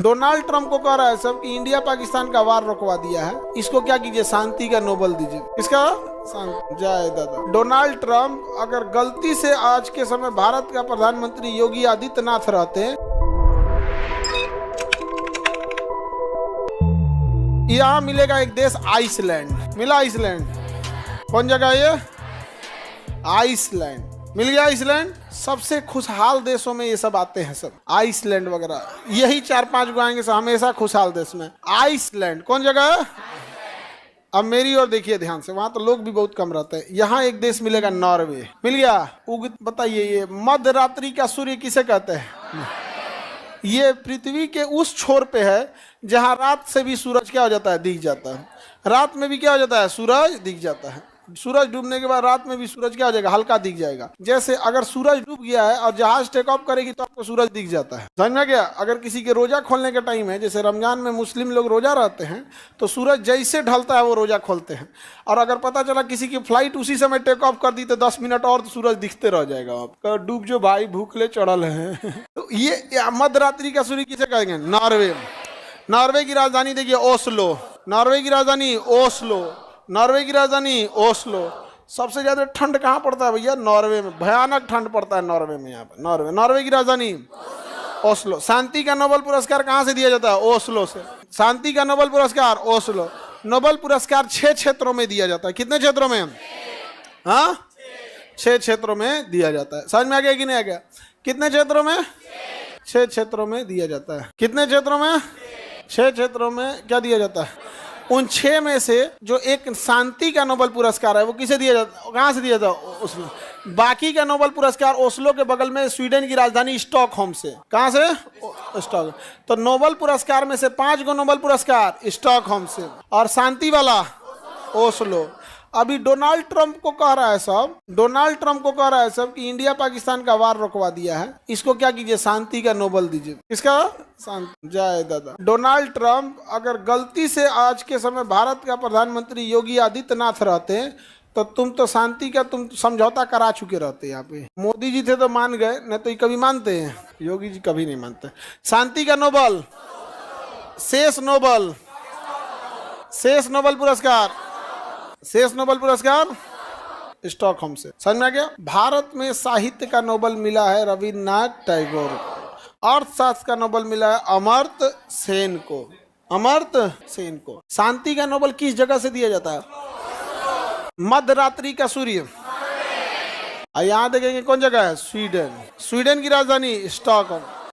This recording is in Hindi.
डोनाल्ड ट्रंप को कह रहा है सब कि इंडिया पाकिस्तान का वार रुकवा दिया है, इसको क्या कीजिए, शांति का नोबेल दीजिए। इसका जय दादा। डोनाल्ड ट्रंप अगर गलती से आज के समय भारत का प्रधानमंत्री योगी आदित्यनाथ रहते, यहाँ मिलेगा एक देश आइसलैंड, मिला आइसलैंड, कौन जगह ये, आइसलैंड मिल गया। आइसलैंड सबसे खुशहाल देशों में ये सब आते हैं, सब आइसलैंड वगैरह, यही 4-5 गो आएंगे सब हमेशा खुशहाल देश में। आइसलैंड कौन जगह है, अब मेरी ओर देखिए ध्यान से, वहां तो लोग भी बहुत कम रहते हैं। यहाँ एक देश मिलेगा नॉर्वे, मिल गया। बताइए ये मध्य रात्रि का सूर्य किसे कहते हैं, ये पृथ्वी के उस छोर पे है जहां रात से भी सूरज क्या हो जाता है, दिख जाता है। रात में भी क्या हो जाता है, सूरज दिख जाता है। सूरज डूबने के बाद रात में भी सूरज क्या हो जाएगा, हल्का दिख जाएगा। जैसे अगर सूरज डूब गया है और जहाज टेक ऑफ करेगी तो आपको सूरज दिख जाता है, समझ में गया। अगर किसी के रोजा खोलने का टाइम है, जैसे रमजान में मुस्लिम लोग रोजा रहते हैं, तो सूरज जैसे ढलता है वो रोजा खोलते हैं। और अगर पता चला किसी की फ्लाइट उसी समय टेक ऑफ कर दी तो 10 मिनट और तो सूरज दिखते रह जाएगा। आपका डूब जो भाई भूखले चढ़ल है। तो ये मध्य रात्रि का सूर्य किसे कहेंगे, नॉर्वे। नॉर्वे की राजधानी देखिए ओस्लो, नॉर्वे की राजधानी ओस्लो, नॉर्वे की राजधानी ओस्लो। सबसे ज्यादा ठंड कहाँ पड़ता है भैया, नॉर्वे में, भयानक ठंड पड़ता है नॉर्वे में। यहाँ पे नॉर्वे, नॉर्वे की राजधानी ओस्लो। शांति का नोबेल पुरस्कार कहाँ से दिया जाता है, ओस्लो से। शांति का नोबेल पुरस्कार ओस्लो। नोबेल पुरस्कार 6 क्षेत्रों में दिया जाता है। कितने क्षेत्रों में, हाँ 6 क्षेत्रों में दिया जाता है। समझ में आ गया कि नहीं आ गया, कितने क्षेत्रों में, 6 क्षेत्रों में दिया जाता है। कितने क्षेत्रों में, 6 क्षेत्रों में क्या दिया जाता है। उन 6 में से जो एक शांति का नोबेल पुरस्कार है वो किसे दिया जाता, कहाँ से दिया जाता, ओस्लो। बाकी का नोबेल पुरस्कार ओस्लो के बगल में स्वीडन की राजधानी स्टॉकहोम से, कहाँ से, स्टॉक। तो नोबेल पुरस्कार में से 5 गो नोबेल पुरस्कार स्टॉकहोम से और शांति वाला ओस्लो। अभी डोनाल्ड ट्रंप को कह रहा है सब, डोनाल्ड ट्रंप को कह रहा है सब कि इंडिया पाकिस्तान का वार रुकवा दिया है, इसको क्या कीजिए, शांति का नोबेल दीजिए। इसका शांति, जय दादा। डोनाल्ड ट्रंप अगर गलती से आज के समय भारत का प्रधानमंत्री योगी आदित्यनाथ रहते तो तुम तो शांति का तुम समझौता करा चुके रहते। यहाँ पे मोदी जी थे तो मान गए, नहीं तो ये कभी मानते हैं, योगी जी कभी नहीं मानते। शांति का नोबेल, शेष नोबेल, शेष नोबेल पुरस्कार, शेष नोबेल पुरस्कार स्टॉकहोम से। समझ में आ गया। भारत में साहित्य का नोबेल मिला है रविन्द्रनाथ टैगोर। अर्थशास्त्र का नोबेल मिला है अमर्त्य सेन को, अमर्त्य सेन को। शांति का नोबेल किस जगह से दिया जाता है, मध्य रात्रि का सूर्य। यहाँ देखेंगे कौन जगह है, स्वीडन, स्वीडन की राजधानी स्टॉकहोम।